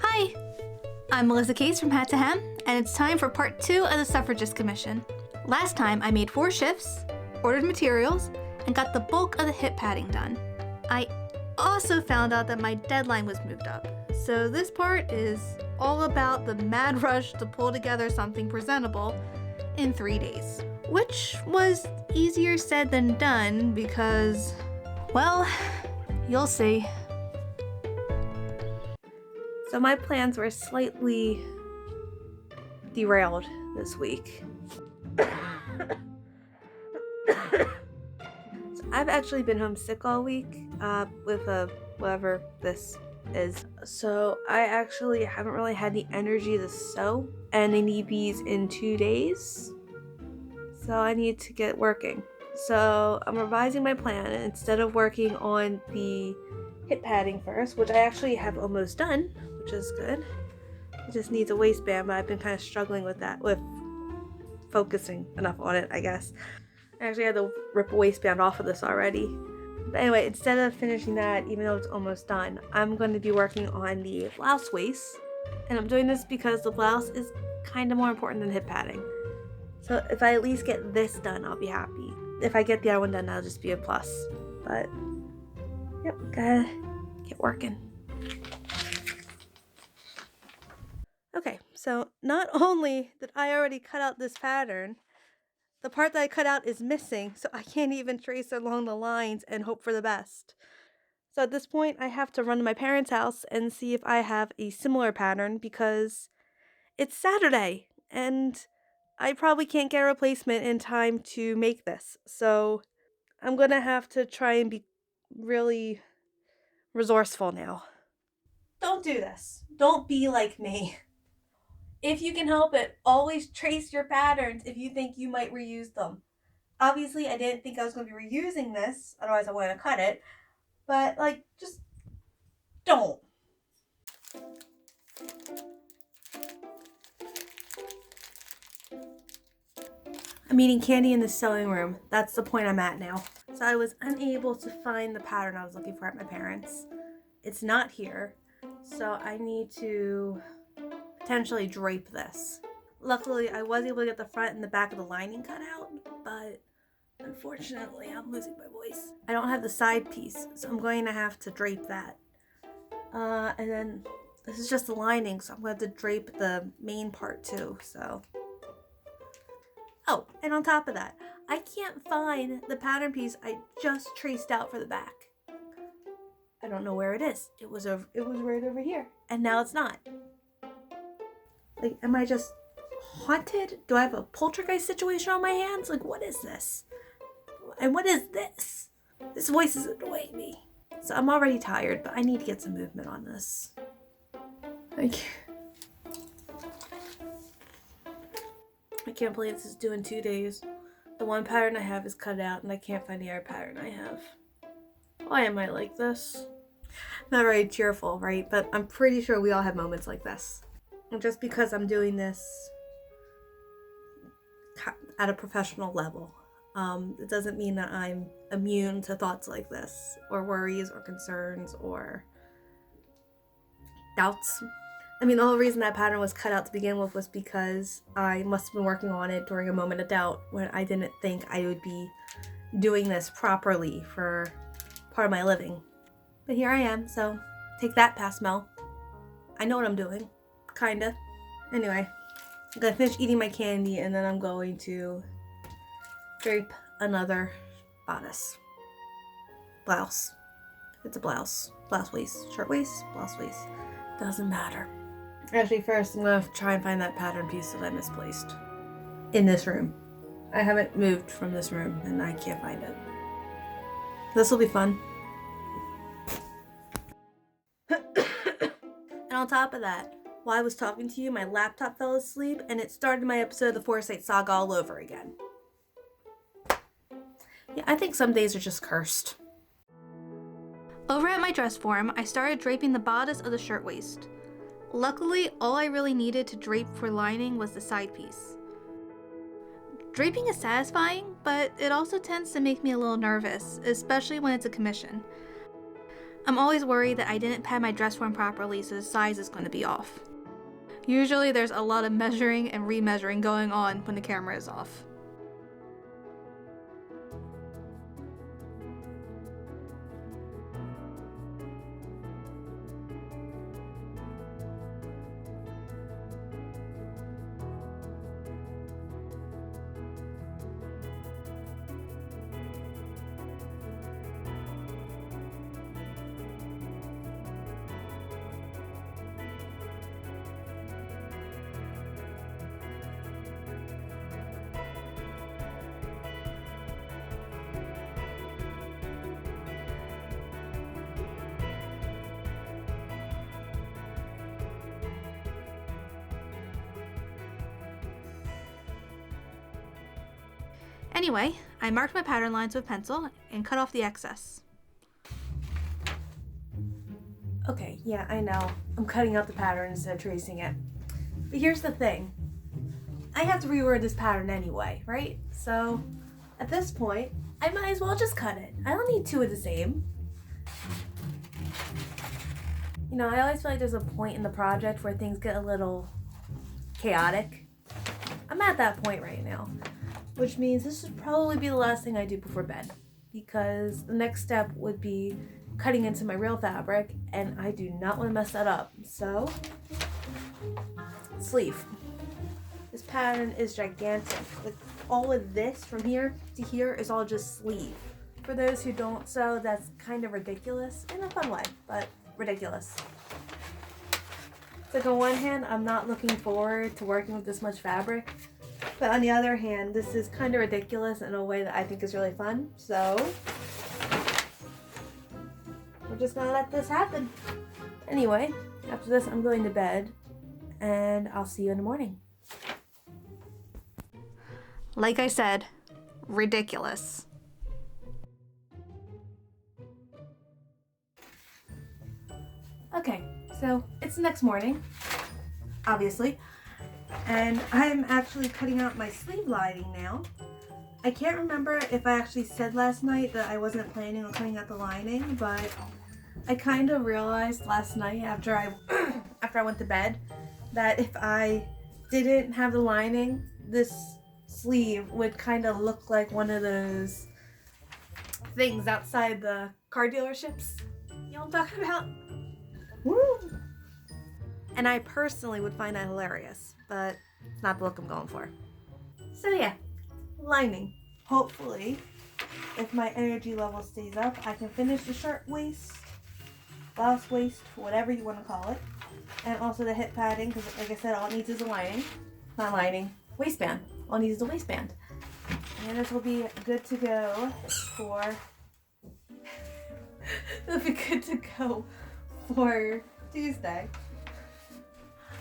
Hi, I'm Melissa Case from Hat to Hem, and it's time for part 2 of the Suffragist Commission. Last time I made 4 shifts, ordered materials, and got the bulk of the hip padding done. I also found out that my deadline was moved up, so this part is all about the mad rush to pull together something presentable in 3 days, which was easier said than done because, well, you'll see. So my plans were slightly derailed this week. So I've actually been homesick all week with whatever this is. So I actually haven't really had the energy to sew, and I need bees in 2 days. So I need to get working. So I'm revising my plan. Instead of working on the hip padding first, which I actually have almost done, which is good. It just needs a waistband, but I've been kind of struggling with that, with focusing enough on it, I guess. I actually had to rip a waistband off of this already. But anyway, instead of finishing that, even though it's almost done, I'm going to be working on the blouse waist. And I'm doing this because the blouse is kind of more important than hip padding. So if I at least get this done, I'll be happy. If I get the other one done, that'll just be a plus. But, yep, gotta get working. Okay, so not only did I already cut out this pattern, the part that I cut out is missing, so I can't even trace along the lines and hope for the best. So at this point, I have to run to my parents' house and see if I have a similar pattern because it's Saturday and I probably can't get a replacement in time to make this. So I'm gonna have to try and be really resourceful now. Don't do this. Don't be like me. If you can help it, always trace your patterns if you think you might reuse them. Obviously, I didn't think I was going to be reusing this, otherwise I wouldn't have cut it. But, just don't. I'm eating candy in the sewing room. That's the point I'm at now. So I was unable to find the pattern I was looking for at my parents'. It's not here. So I need to potentially drape this. Luckily, I was able to get the front and the back of the lining cut out, but unfortunately, I'm losing my voice. I don't have the side piece, so I'm going to have to drape that. And then this is just the lining, so I'm going to have to drape the main part too, so. Oh, and on top of that, I can't find the pattern piece I just traced out for the back. I don't know where it is. It was right over here, and now it's not. Am I just haunted? Do I have a poltergeist situation on my hands? What is this? And what is this? This voice is annoying me. So I'm already tired, but I need to get some movement on this. I can't believe this is due in 2 days. The one pattern I have is cut out, and I can't find the other pattern I have. Why am I like this? Not very cheerful, right? But I'm pretty sure we all have moments like this. And just because I'm doing this at a professional level, it doesn't mean that I'm immune to thoughts like this, or worries, or concerns, or doubts. The whole reason that pattern was cut out to begin with was because I must have been working on it during a moment of doubt when I didn't think I would be doing this properly for part of my living. But here I am, so take that, past Mel. I know what I'm doing. Kinda. Anyway, I'm gonna finish eating my candy and then I'm going to drape another bodice. Blouse. It's a blouse. Blouse waist. Shirt waist. Blouse waist. Doesn't matter. Actually, first I'm gonna try and find that pattern piece that I misplaced in this room. I haven't moved from this room and I can't find it. This will be fun. And on top of that, while I was talking to you, my laptop fell asleep and it started my episode of the Foresight Saga all over again. Yeah, I think some days are just cursed. Over at my dress form, I started draping the bodice of the shirtwaist. Luckily, all I really needed to drape for lining was the side piece. Draping is satisfying, but it also tends to make me a little nervous, especially when it's a commission. I'm always worried that I didn't pad my dress form properly, so the size is going to be off. Usually there's a lot of measuring and remeasuring going on when the camera is off. Anyway, I marked my pattern lines with pencil and cut off the excess. Okay, yeah, I know. I'm cutting out the pattern instead of tracing it. But here's the thing. I have to reorder this pattern anyway, right? So, at this point, I might as well just cut it. I don't need two of the same. You know, I always feel like there's a point in the project where things get a little chaotic. I'm at that point right now, which means this should probably be the last thing I do before bed, because the next step would be cutting into my real fabric, and I do not want to mess that up. So, sleeve. This pattern is gigantic. Like, all of this from here to here is all just sleeve. For those who don't sew, that's kind of ridiculous in a fun way, but ridiculous. It's like on one hand, I'm not looking forward to working with this much fabric, but on the other hand, this is kind of ridiculous in a way that I think is really fun. So we're just gonna let this happen. Anyway, after this, I'm going to bed, and I'll see you in the morning. Like I said, ridiculous. Okay, so it's the next morning, obviously, and I'm actually cutting out my sleeve lining now. I can't remember if I actually said last night that I wasn't planning on cutting out the lining, but I kind of realized last night after I went to bed that if I didn't have the lining, this sleeve would kind of look like one of those things outside the car dealerships. You know what I'm talking about? Woo! And I personally would find that hilarious, but it's not the look I'm going for. So yeah, lining. Hopefully, if my energy level stays up, I can finish the shirt waist, blouse waist, whatever you want to call it, and also the hip padding, because like I said, all it needs is a lining. Not lining, waistband. All it needs is a waistband. And this will be good to go for... it'll be good to go for Tuesday.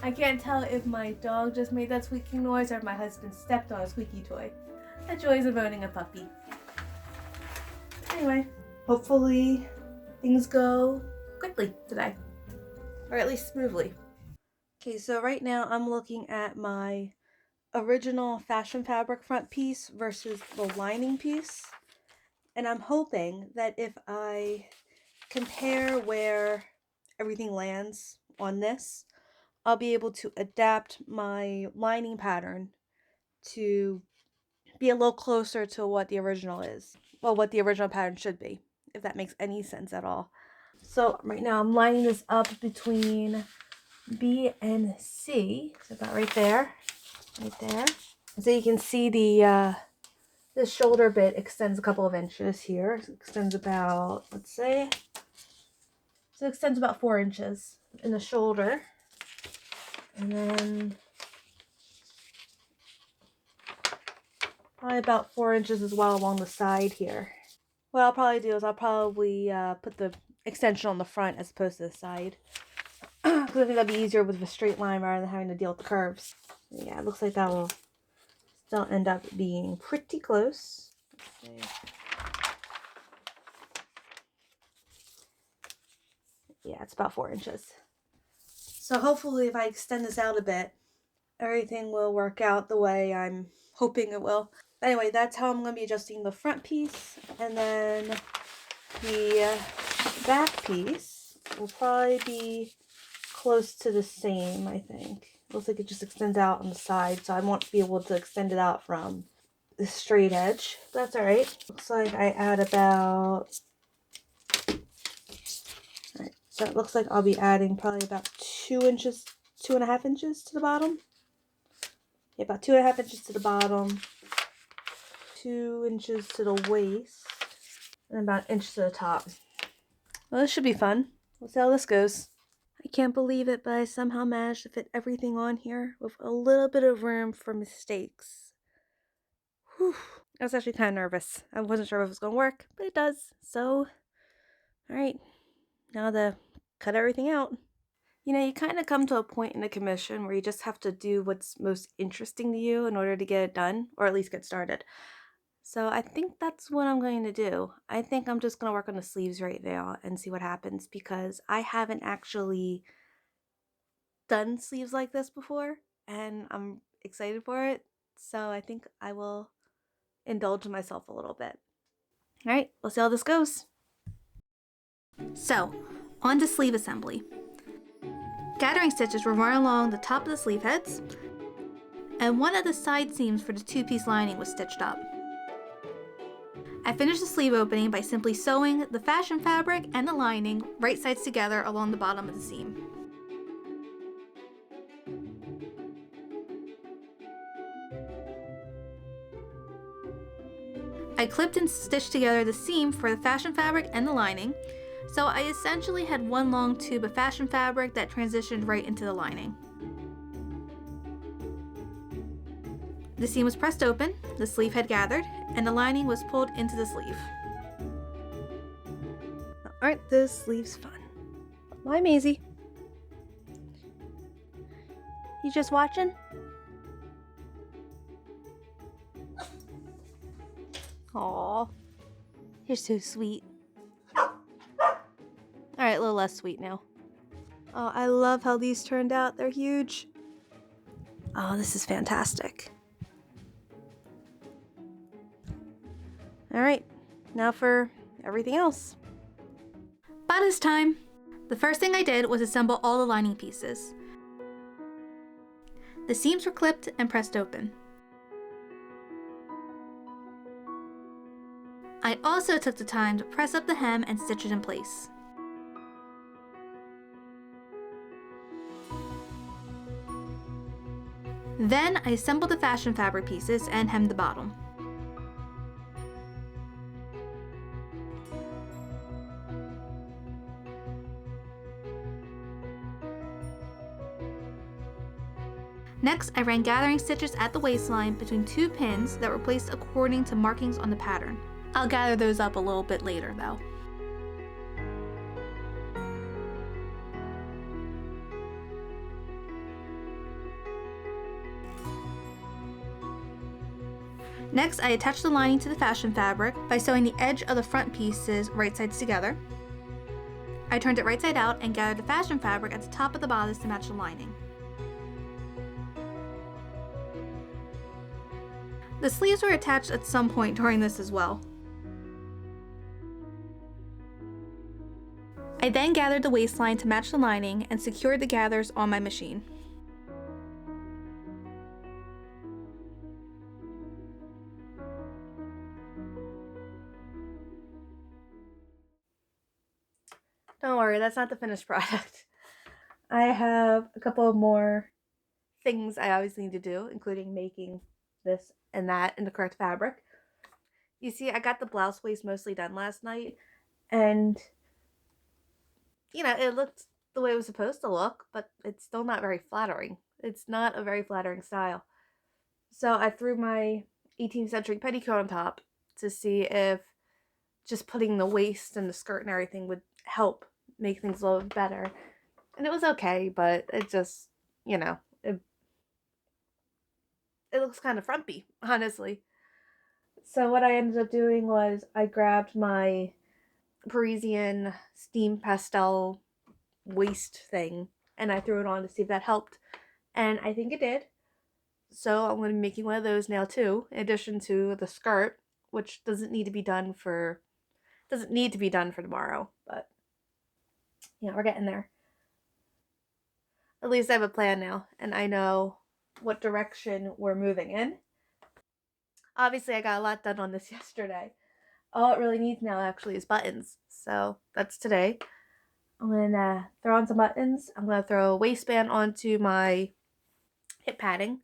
I can't tell if my dog just made that squeaking noise or if my husband stepped on a squeaky toy. The joys of owning a puppy. Anyway, hopefully things go quickly today, or at least smoothly. Okay, so right now I'm looking at my original fashion fabric front piece versus the lining piece, and I'm hoping that if I compare where everything lands on this, I'll be able to adapt my lining pattern to be a little closer to what the original is. Well, what the original pattern should be, if that makes any sense at all. So right now I'm lining this up between B and C. So about right there. Right there. So you can see the shoulder bit extends a couple of inches here. So it extends about, let's say, so it extends about 4 inches in the shoulder. And then probably about 4 inches as well along the side here. What I'll probably do is I'll probably put the extension on the front as opposed to the side. Because I think that'd be easier with a straight line rather than having to deal with the curves. Yeah, it looks like that will still end up being pretty close. Let's see. Yeah, it's about 4 inches. So hopefully if I extend this out a bit, everything will work out the way I'm hoping it will. Anyway, that's how I'm going to be adjusting the front piece, and then the The back piece will probably be close to the same, I think. Looks like it just extends out on the side, so I won't be able to extend it out from the straight edge. That's alright. Looks like I add about... Alright, so it looks like I'll be adding probably about 2.5 inches to the bottom. Yeah, about 2.5 inches to the bottom, 2 inches to the waist, and about an inch to the top. Well, this should be fun. We'll see how this goes. I can't believe it, but I somehow managed to fit everything on here with a little bit of room for mistakes. Whew. I was actually kind of nervous. I wasn't sure if it was going to work, but it does. So, alright, now to cut everything out. You know, you kind of come to a point in a commission where you just have to do what's most interesting to you in order to get it done, or at least get started. So I think that's what I'm going to do. I think I'm just going to work on the sleeves right now and see what happens, because I haven't actually done sleeves like this before, and I'm excited for it. So I think I will indulge myself a little bit. All right, we'll see how this goes. So, on to sleeve assembly. Gathering stitches were run along the top of the sleeve heads, and one of the side seams for the two-piece lining was stitched up. I finished the sleeve opening by simply sewing the fashion fabric and the lining right sides together along the bottom of the seam. I clipped and stitched together the seam for the fashion fabric and the lining, so I essentially had one long tube of fashion fabric that transitioned right into the lining. The seam was pressed open, the sleeve head gathered, and the lining was pulled into the sleeve. Aren't those sleeves fun? Why, Maisie? You just watching? Aw, you're so sweet. Alright, a little less sweet now. Oh, I love how these turned out. They're huge. Oh, this is fantastic. Alright, now for everything else. Bodice time! The first thing I did was assemble all the lining pieces. The seams were clipped and pressed open. I also took the time to press up the hem and stitch it in place. Then I assembled the fashion fabric pieces and hemmed the bottom. Next, I ran gathering stitches at the waistline between two pins that were placed according to markings on the pattern. I'll gather those up a little bit later though. Next, I attached the lining to the fashion fabric by sewing the edge of the front pieces right sides together. I turned it right side out and gathered the fashion fabric at the top of the bodice to match the lining. The sleeves were attached at some point during this as well. I then gathered the waistline to match the lining and secured the gathers on my machine. Don't worry, that's not the finished product. I have a couple more things I always need to do, including making this and that in the correct fabric. You see, I got the blouse waist mostly done last night, and you know, it looked the way it was supposed to look, but it's still not very flattering. It's not a very flattering style. So I threw my 18th century petticoat on top to see if just putting the waist and the skirt and everything would help make things a little bit better. And it was okay, but it just, you know, it looks kind of frumpy, honestly. So what I ended up doing was I grabbed my Parisian steam pastel waist thing and I threw it on to see if that helped. And I think it did. So I'm going to be making one of those now too, in addition to the skirt, which doesn't need to be done for tomorrow, but Yeah, we're getting there. At least I have a plan now, and I know what direction we're moving in. Obviously, I got a lot done on this yesterday. All it really needs now actually is buttons. So that's today. I'm gonna throw on some buttons. I'm gonna throw a waistband onto my hip padding,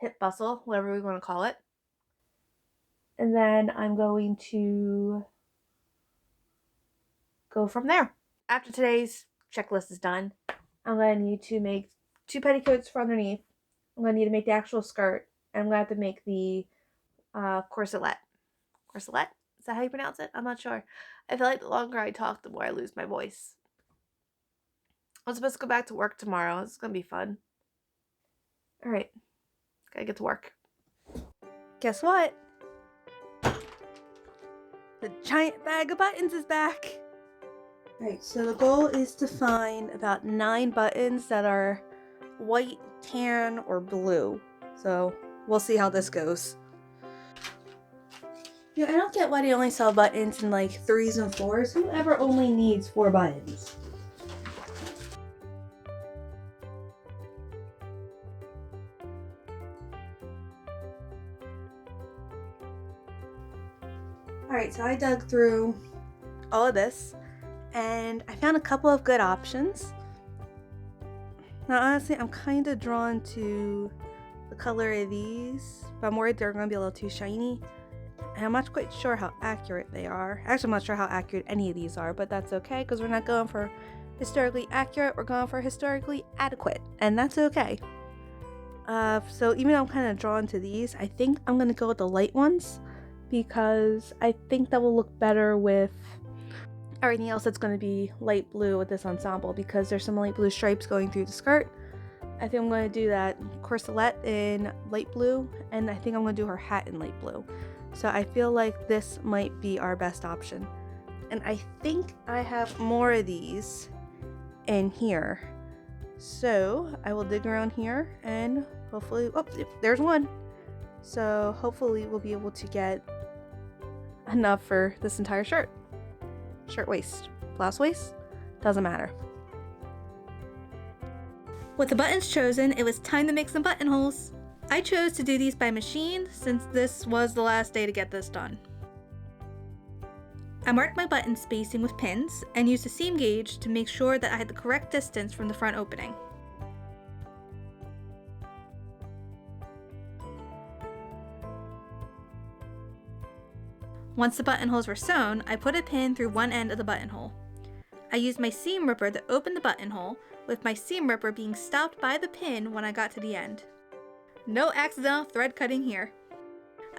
hip bustle, whatever we want to call it. And then I'm going to go from there. After today's checklist is done, I'm going to need to make 2 petticoats for underneath. I'm going to need to make the actual skirt. And I'm going to have to make the corselet. Corselet? Is that how you pronounce it? I'm not sure. I feel like the longer I talk, the more I lose my voice. I'm supposed to go back to work tomorrow. It's going to be fun. All right. Gotta get to work. Guess what? The giant bag of buttons is back. Alright, so the goal is to find about 9 buttons that are white, tan, or blue. So we'll see how this goes. I don't get why they only sell buttons in like 3s and 4s. Whoever only needs 4 buttons? Alright, so I dug through all of this and I found a couple of good options. Now honestly, I'm kind of drawn to the color of these, but I'm worried they're going to be a little too shiny. And I'm not quite sure how accurate they are. Actually, I'm not sure how accurate any of these are, but that's okay because we're not going for historically accurate, we're going for historically adequate, and that's okay. So even though I'm kind of drawn to these, I think I'm going to go with the light ones because I think that will look better with everything else that's going to be light blue with this ensemble because there's some light blue stripes going through the skirt. I think I'm going to do that corselet in light blue, and I think I'm going to do her hat in light blue. So I feel like this might be our best option. And I think I have more of these in here. So I will dig around here and hopefully, oh, there's one. So hopefully we'll be able to get enough for this entire shirt. Shirt waist, blouse waist, doesn't matter. With the buttons chosen, it was time to make some buttonholes. I chose to do these by machine since this was the last day to get this done. I marked my button spacing with pins and used a seam gauge to make sure that I had the correct distance from the front opening. Once the buttonholes were sewn, I put a pin through one end of the buttonhole. I used my seam ripper to open the buttonhole, with my seam ripper being stopped by the pin when I got to the end. No accidental thread cutting here.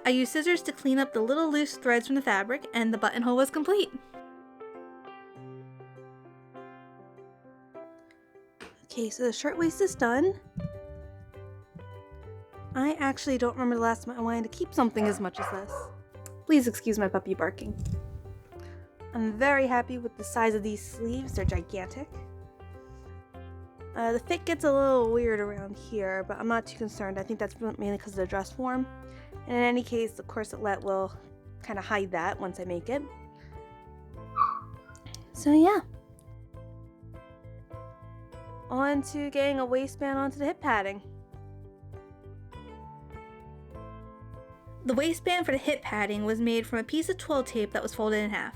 I used scissors to clean up the little loose threads from the fabric, and the buttonhole was complete. Okay, so the shirtwaist is done. I actually don't remember the last time I wanted to keep something as much as this. Please excuse my puppy barking. I'm very happy with the size of these sleeves. They're gigantic. The fit gets a little weird around here, but I'm not too concerned. I think that's mainly because of the dress form. And in any case, the corselet will kind of hide that once I make it. So yeah. On to getting a waistband onto the hip padding. The waistband for the hip padding was made from a piece of twill tape that was folded in half.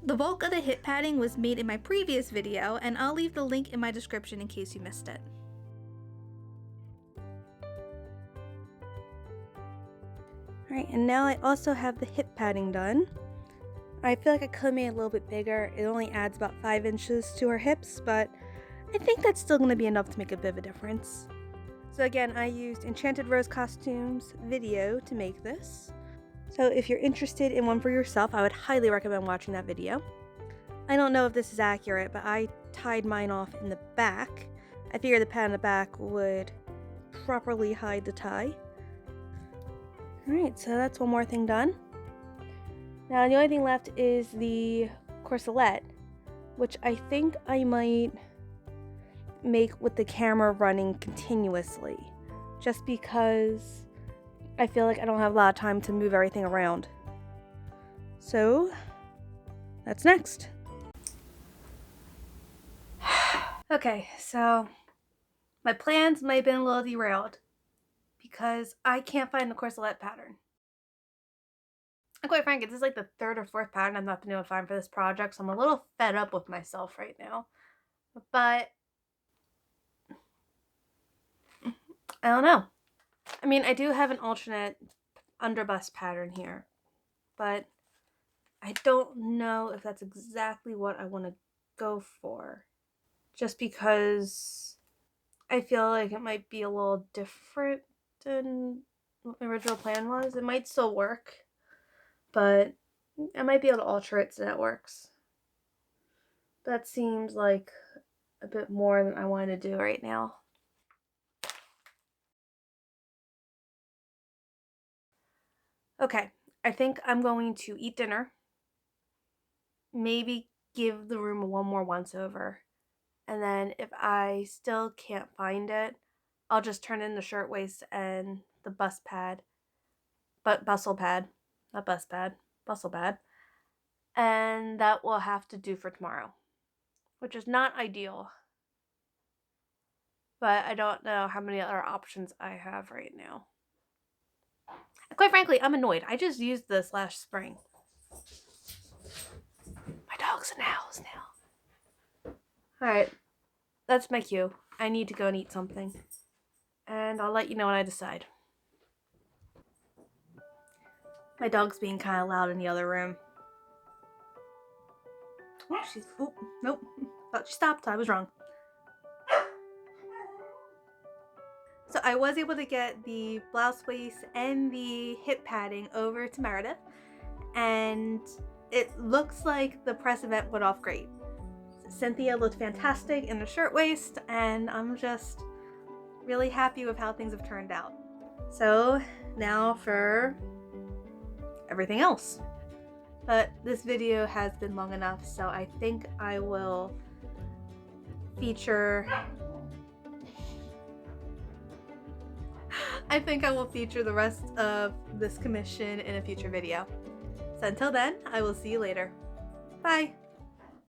The bulk of the hip padding was made in my previous video, and I'll leave the link in my description in case you missed it. Alright, and now I also have the hip padding done. I feel like I could have made it a little bit bigger. It only adds about 5 inches to her hips, but I think that's still going to be enough to make a bit of a difference. So again, I used Enchanted Rose Costumes video to make this. So if you're interested in one for yourself, I would highly recommend watching that video. I don't know if this is accurate, but I tied mine off in the back. I figured the pad on the back would properly hide the tie. Alright, so that's one more thing done. Now the only thing left is the corselet, which I think I might make with the camera running continuously, just because I feel like I don't have a lot of time to move everything around. So that's next. Okay, so my plans might have been a little derailed because I can't find the corselet pattern. And quite frankly, this is like the third or fourth pattern I've not been able to find for this project, so I'm a little fed up with myself right now. But I don't know. I mean, I do have an alternate underbust pattern here, but I don't know if that's exactly what I want to go for. Just because I feel like it might be a little different than what my original plan was. It might still work, but I might be able to alter it so that works. That seems like a bit more than I want to do right now. Okay, I think I'm going to eat dinner. Maybe give the room one more once over. And then if I still can't find it, I'll just turn in the shirtwaist and the bust pad. But bustle pad. Not bust pad. Bustle pad. And that will have to do for tomorrow. Which is not ideal. But I don't know how many other options I have right now. And quite frankly, I'm annoyed. I just used this last spring. My dog's in the house now. Alright. That's my cue. I need to go and eat something. And I'll let you know when I decide. My dog's being kind of loud in the other room. Oh, nope. Thought she stopped. I was wrong. So I was able to get the blouse waist and the hip padding over to Meredith. And it looks like the press event went off great. Cynthia looked fantastic in the shirtwaist, and I'm just really happy with how things have turned out. So now for everything else. But this video has been long enough, so I think I will feature the rest of this commission in a future video. So until then, I will see you later. Bye!